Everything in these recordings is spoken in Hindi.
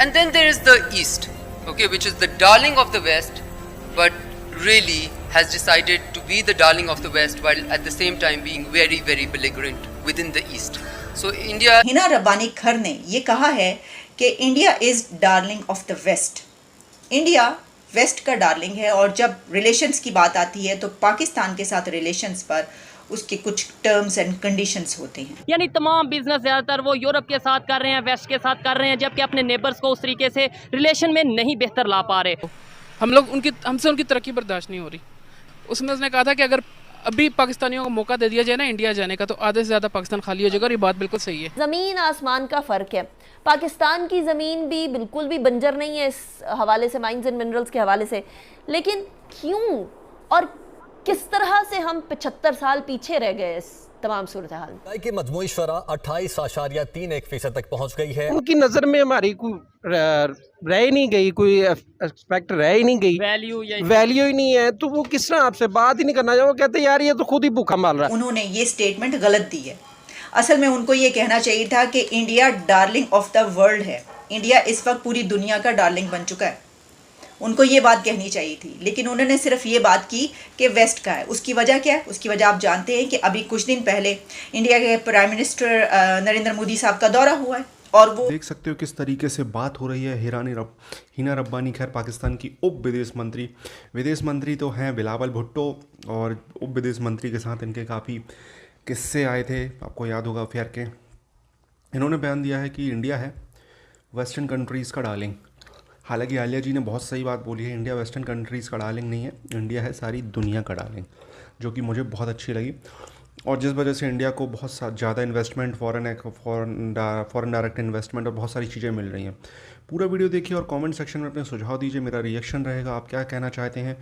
And then there is the East, okay, which is the darling of the West, but really has decided to be the darling of the West while at the same time being very, very belligerent within the East. So India. Hina Rabbani खर ने ये कहा है कि India is darling of the west. India west का डार्लिंग है और जब रिलेशंस की बात आती है तो पाकिस्तान के साथ रिलेशंस पर उसके कुछ टर्म्स एंड कंडीशंस होते हैं। यानी तमाम बिजनेस ज़्यादातर वो यूरोप के साथ कर रहे हैं, वेस्ट के साथ कर रहे हैं, जबकि अपने नेबर्स को उस तरीके से रिलेशन में नहीं बेहतर ला पा रहे। हमसे उनकी तरक्की बर्दाश्त नहीं हो रही। उसने कहा था कि अगर अभी पाकिस्तानियों को मौका दे दिया जाए ना इंडिया जाने का तो आधे से ज़्यादा पाकिस्तान खाली हो जाएगा, और ये बात बिल्कुल सही है। ज़मीन आसमान का फ़र्क है। पाकिस्तान की ज़मीन भी बिल्कुल भी बंजर नहीं है इस हवाले से, माइंस एंड मिनरल्स के हवाले से, लेकिन क्यों और किस तरह से हम 75 साल पीछे रह गए इस तमाम सूरत हाल में। की मजमूई शरह 28.31% तक पहुंच गई है। उनकी नज़र में हमारी कोई रह नहीं गई, कोई एक्सपेक्ट रह ही नहीं गई, वैल्यू ही नहीं है, तो वो किस तरह आपसे बात ही नहीं करना चाहिए। वो कहते यार ये तो खुद ही भूखा मार रहा है। उन्होंने ये स्टेटमेंट गलत दी है। असल में उनको ये कहना चाहिए था कि India darling of the world है। इंडिया इस वक्त पूरी दुनिया का डार्लिंग बन चुका है। उनको ये बात कहनी चाहिए थी, लेकिन उन्होंने सिर्फ ये बात की कि वेस्ट का है। उसकी वजह क्या है? उसकी वजह आप जानते हैं कि अभी कुछ दिन पहले इंडिया के प्राइम मिनिस्टर नरेंद्र मोदी साहब का दौरा हुआ है और वो देख सकते हो किस तरीके से बात हो रही है। हिना रब्बानी खैर पाकिस्तान की उप विदेश मंत्री तो हैं बिलावल भुट्टो, और उप विदेश मंत्री के साथ इनके काफ़ी किस्से आए थे, आपको याद होगा अफेयर के। इन्होंने बयान दिया है कि इंडिया है वेस्टर्न कंट्रीज़ का डार्लिंग। हालांकि आलिया जी ने बहुत सही बात बोली है, इंडिया वेस्टर्न कंट्रीज़ का डार्लिंग नहीं है, इंडिया है सारी दुनिया का डार्लिंग, जो कि मुझे बहुत अच्छी लगी। और जिस वजह से इंडिया को बहुत ज़्यादा इन्वेस्टमेंट, फॉरेन डायरेक्ट इन्वेस्टमेंट और बहुत सारी चीज़ें मिल रही हैं। पूरा वीडियो देखिए और कमेंट सेक्शन में अपने सुझाव दीजिए, मेरा रिएक्शन रहेगा। आप क्या कहना चाहते हैं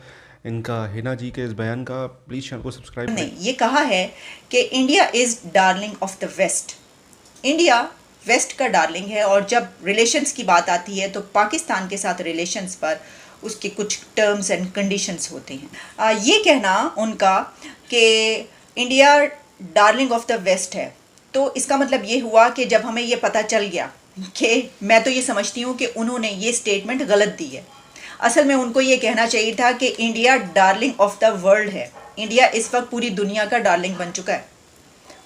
इनका, हिना जी के इस बयान का? प्लीज़ चैनल को सब्सक्राइब करें। ने ये कहा है कि India is darling of the west. India west का डार्लिंग है और जब रिलेशंस की बात आती है तो पाकिस्तान के साथ रिलेशंस पर उसके कुछ टर्म्स एंड कंडीशंस होते हैं। ये कहना उनका कि India darling of the west है, तो इसका मतलब ये हुआ कि जब हमें ये पता चल गया कि, मैं तो ये समझती हूँ कि उन्होंने ये स्टेटमेंट गलत दी है। असल में उनको ये कहना चाहिए था कि India darling of the world है। इंडिया इस वक्त पूरी दुनिया का डार्लिंग बन चुका है।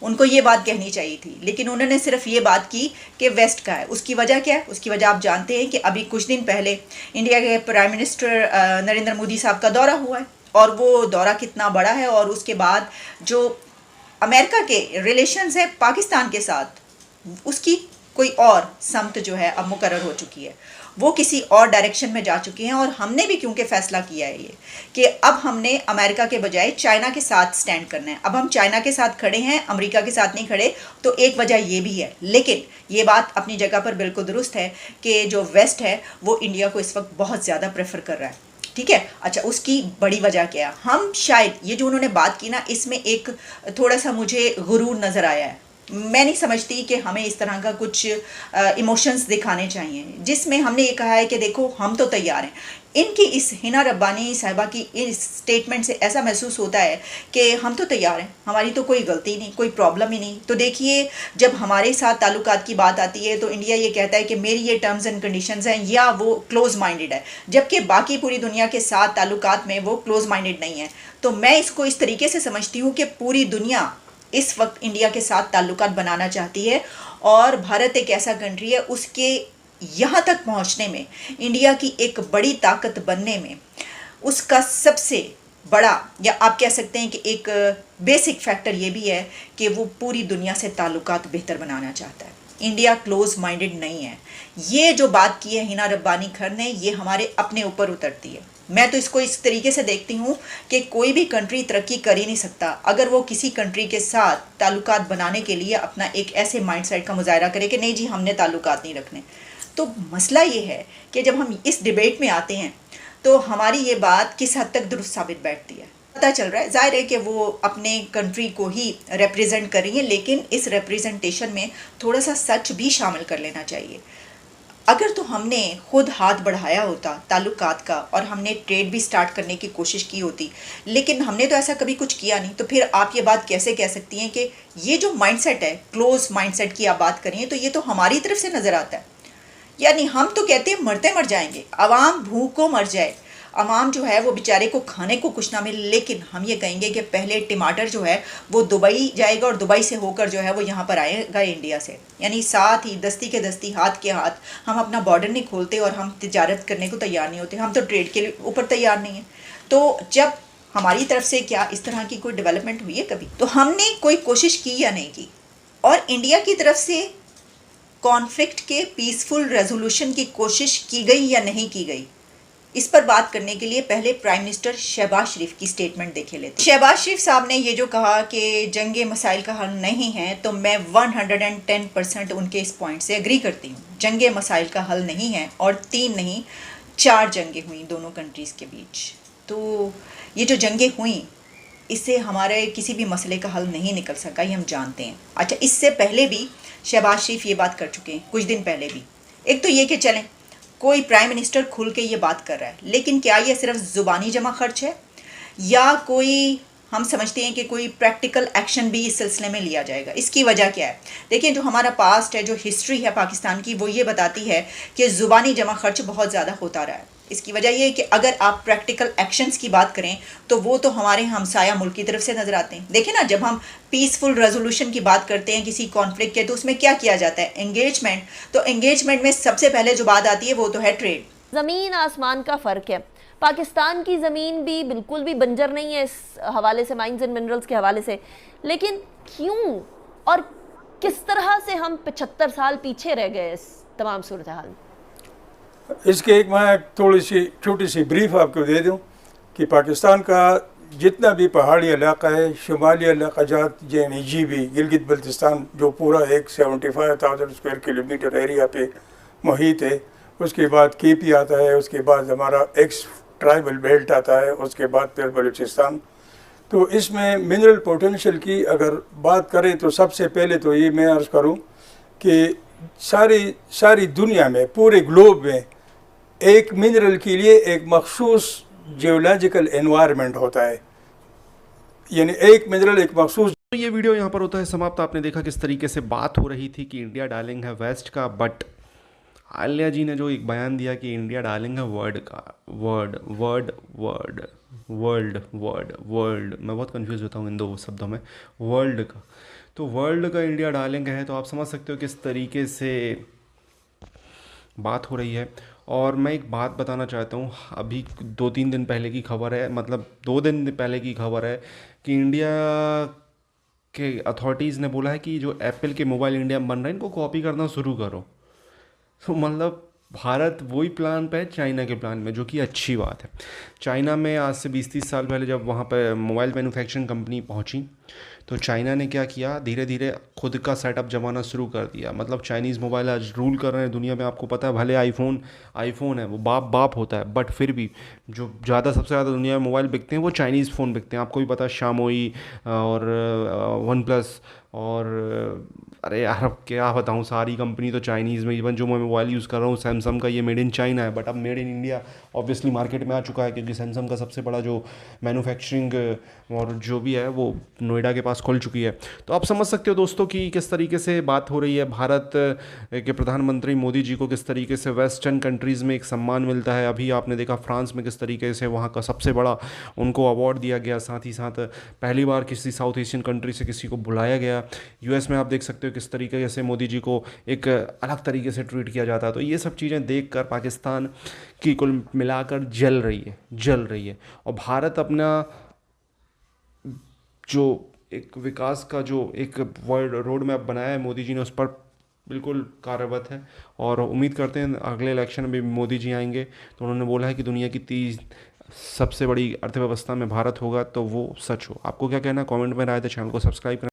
उनको ये बात कहनी चाहिए थी, लेकिन उन्होंने सिर्फ ये बात की कि वेस्ट का है। उसकी वजह क्या है? उसकी वजह आप जानते हैं कि अभी कुछ दिन पहले इंडिया के प्राइम मिनिस्टर नरेंद्र मोदी साहब का दौरा हुआ है और वो दौरा कितना बड़ा है, और उसके बाद जो अमेरिका के रिलेशंस है पाकिस्तान के साथ, उसकी कोई और समत जो है अब मुकर्रर हो चुकी है, वो किसी और डायरेक्शन में जा चुकी हैं। और हमने भी क्योंकि फ़ैसला किया है ये कि अब हमने अमेरिका के बजाय चाइना के साथ स्टैंड करना है। अब हम चाइना के साथ खड़े हैं, अमेरिका के साथ नहीं खड़े, तो एक वजह ये भी है। लेकिन ये बात अपनी जगह पर बिल्कुल दुरुस्त है कि जो वेस्ट है वो इंडिया को इस वक्त बहुत ज़्यादा प्रेफर कर रहा है। ठीक है, अच्छा, उसकी बड़ी वजह क्या है? हम शायद ये जो उन्होंने बात की ना, इसमें एक थोड़ा सा मुझे गुरूर नज़र आया है। मैं नहीं समझती कि हमें इस तरह का कुछ इमोशंस दिखाने चाहिए, जिसमें हमने ये कहा है कि देखो हम तो तैयार हैं। इनकी इस हिना रब्बानी साहिबा की इस स्टेटमेंट से ऐसा महसूस होता है कि हम तो तैयार हैं, हमारी तो कोई गलती नहीं, कोई प्रॉब्लम ही नहीं। तो देखिए, जब हमारे साथ ताल्लुकात की बात आती है तो इंडिया ये कहता है कि मेरी ये टर्म्स एंड कंडीशंस हैं, या वो क्लोज माइंडेड है, जबकि बाकी पूरी दुनिया के साथ ताल्लुकात में वो क्लोज माइंडेड नहीं है। तो मैं इसको इस तरीके से समझती हूँ कि पूरी दुनिया इस वक्त इंडिया के साथ ताल्लुकात बनाना चाहती है, और भारत एक ऐसा कंट्री है, उसके यहाँ तक पहुँचने में, इंडिया की एक बड़ी ताकत बनने में, उसका सबसे बड़ा, या आप कह सकते हैं कि एक बेसिक फैक्टर ये भी है कि वो पूरी दुनिया से ताल्लुकात बेहतर बनाना चाहता है। इंडिया क्लोज माइंडेड नहीं है। ये जो बात की है हिना रब्बानी खर ने, ये हमारे अपने ऊपर उतरती है। मैं तो इसको इस तरीके से देखती हूँ कि कोई भी कंट्री तरक्की कर ही नहीं सकता अगर वो किसी कंट्री के साथ ताल्लुकात बनाने के लिए अपना एक ऐसे माइंडसेट का मुजाहरा करे कि नहीं जी हमने ताल्लुकात नहीं रखने। तो मसला ये है कि जब हम इस डिबेट में आते हैं तो हमारी ये बात किस हद तक दुरुस्त साबित बैठती है। पता चल रहा है, जाहिर है कि वो अपने कंट्री को ही रिप्रेजेंट कर रही है, लेकिन इस रिप्रेजेंटेशन में थोड़ा सा सच भी शामिल कर लेना चाहिए। अगर तो हमने खुद हाथ बढ़ाया होता ताल्लुकात का और हमने ट्रेड भी स्टार्ट करने की कोशिश की होती, लेकिन हमने तो ऐसा कभी कुछ किया नहीं, तो फिर आप ये बात कैसे कह सकती हैं कि ये जो माइंडसेट है, क्लोज माइंडसेट की आप बात करें, तो ये तो हमारी तरफ से नज़र आता है। यानी हम तो कहते हैं मरते मर जाएंगे, आवाम भूख को मर जाए, आवाम जो है वो बेचारे को खाने को कुछ ना मिले, लेकिन हम ये कहेंगे कि पहले टमाटर जो है वो दुबई जाएगा और दुबई से होकर जो है वो यहाँ पर आएगा इंडिया से। यानी साथ ही दस्ती के दस्ती हाथ के हाथ हम अपना बॉर्डर नहीं खोलते और हम तिजारत करने को तैयार नहीं होते, हम तो ट्रेड के ऊपर तैयार नहीं हैं। तो जब हमारी तरफ से क्या इस तरह की कोई डेवलपमेंट हुई है कभी? तो हमने कोई कोशिश की या नहीं की? और इंडिया की तरफ से कॉन्फ्लिक्ट के पीसफुल रेजोल्यूशन की कोशिश की गई या नहीं की गई, इस पर बात करने के लिए पहले प्राइम मिनिस्टर शहबाज शरीफ की स्टेटमेंट देखे लेते। शहबाज शरीफ साहब ने ये जो कहा कि जंगे मसाइल का हल नहीं है, तो मैं 110% उनके इस पॉइंट से एग्री करती हूँ। जंगे मसाइल का हल नहीं है, और 3 नहीं 4 जंगे हुई दोनों कंट्रीज़ के बीच। तो ये जो जंगे हुई, इससे हमारे किसी भी मसले का हल नहीं निकल सका, ये हम जानते हैं। अच्छा, इससे पहले भी शहबाज शरीफ ये बात कर चुके हैं, कुछ दिन पहले भी। एक तो ये कि चलें कोई प्राइम मिनिस्टर खुल के ये बात कर रहा है, लेकिन क्या ये सिर्फ ज़ुबानी जमा खर्च है, या कोई हम समझते हैं कि कोई प्रैक्टिकल एक्शन भी इस सिलसिले में लिया जाएगा? इसकी वजह क्या है? देखिए, जो हमारा पास्ट है, जो हिस्ट्री है पाकिस्तान की, वो ये बताती है कि ज़ुबानी जमा खर्च बहुत ज़्यादा होता रहा है। इसकी वजह ये है कि अगर आप प्रैक्टिकल एक्शंस की बात करें तो वो तो हमारे हमसाया मुल्क की तरफ से नज़र आते हैं। देखिए ना, जब हम पीसफुल रेजोल्यूशन की बात करते हैं किसी कॉन्फ्लिक्ट के, तो उसमें क्या किया जाता है? एंगेजमेंट। तो एंगेजमेंट में सबसे पहले जो बात आती है वो तो है ट्रेड। ज़मीन आसमान का फ़र्क है। पाकिस्तान की ज़मीन भी बिल्कुल भी बंजर नहीं है इस हवाले से, माइंस एंड मिनरल्स के हवाले से, लेकिन क्यों और किस तरह से हम 75 साल पीछे रह गए इस तमाम सूरत हाल में? इसके एक मैं थोड़ी सी छोटी सी ब्रीफ आपको दे दूं कि पाकिस्तान का जितना भी पहाड़ी इलाका है, शुमाली इलाका जात JNEGB गिलगित बल्तिस्तान, जो पूरा एक 75,000 स्क्वायर किलोमीटर एरिया पे मुहित है, उसके बाद KP आता है, उसके बाद हमारा एक्स ट्राइबल बेल्ट आता है, उसके बाद फिर बलूचिस्तान। तो इसमें मिनरल पोटेंशियल की अगर बात करें तो सबसे पहले तो ये मैं अर्ज़ करूँ कि सारी दुनिया में, पूरे ग्लोब में एक मिनरल के लिए एक मखसूस जियोलॉजिकल एनवायरनमेंट होता है, यानी एक मिनरल एक मखसूस। तो ये वीडियो यहाँ पर होता है समाप्त। आपने देखा किस तरीके से बात हो रही थी कि इंडिया डार्लिंग है वेस्ट का, बट आलिया जी ने जो एक बयान दिया कि इंडिया डार्लिंग है वर्ल्ड का, वर्ल्ड, मैं बहुत कंफ्यूज होता हूँ इन 2 शब्दों में, वर्ल्ड का। तो वर्ल्ड का इंडिया डार्लिंग है, तो आप समझ सकते हो किस तरीके से बात हो रही है। और मैं एक बात बताना चाहता हूँ, अभी 2-3 दिन पहले की खबर है, मतलब 2 दिन पहले की खबर है कि इंडिया के अथॉरिटीज़ ने बोला है कि जो एप्पल के मोबाइल इंडिया में बन रहे हैं, इनको कॉपी करना शुरू करो। तो मतलब भारत वही प्लान पे है चाइना के प्लान में, जो कि अच्छी बात है। चाइना में आज से 20-30 साल पहले जब वहाँ पे मोबाइल मैन्युफैक्चरिंग कंपनी पहुँची, तो चाइना ने क्या किया, धीरे धीरे खुद का सेटअप जमाना शुरू कर दिया। मतलब चाइनीज़ मोबाइल आज रूल कर रहे हैं दुनिया में। आपको पता है, भले आईफोन है, वो बाप होता है, बट फिर भी जो सबसे ज़्यादा दुनिया में मोबाइल बिकते हैं वो चाइनीज़ फ़ोन बिकते हैं। आपको भी पता है, शाओमी और वन प्लस और अरे यार क्या बताऊँ, सारी कंपनी तो चाइनीज़ में। इवन जो मैं मोबाइल यूज़ कर रहा हूँ सैमसंग का, ये मेड इन चाइना है, बट अब made in India obviously market में आ चुका है, क्योंकि सैमसंग का सबसे बड़ा जो मैन्युफैक्चरिंग और जो भी है वो नोएडा के पास खुल चुकी है। तो आप समझ सकते हो दोस्तों कि किस तरीके से बात हो रही है। भारत के प्रधानमंत्री मोदी जी को किस तरीके से वेस्टर्न कंट्रीज़ में एक सम्मान मिलता है। अभी आपने देखा फ्रांस में किस तरीके से वहाँ का सबसे बड़ा उनको अवार्ड दिया गया, साथ ही साथ पहली बार किसी साउथ एशियन कंट्री से किसी को बुलाया गया। US में आप देख सकते हो किस तरीके से मोदी जी को एक अलग तरीके से ट्रीट किया जाता है। तो ये सब चीज़ें देखकर पाकिस्तान की कुल मिलाकर जल रही है। और भारत अपना जो एक विकास का जो एक वर्ल्ड रोड मैप बनाया है मोदी जी ने, उस पर बिल्कुल कार्यरत है। और उम्मीद करते हैं अगले इलेक्शन में भी मोदी जी आएंगे। तो उन्होंने बोला है कि दुनिया की 30 सबसे बड़ी अर्थव्यवस्था में भारत होगा, तो वो सच हो। आपको क्या कहना है कमेंट में राय दें, चैनल को सब्सक्राइब करें।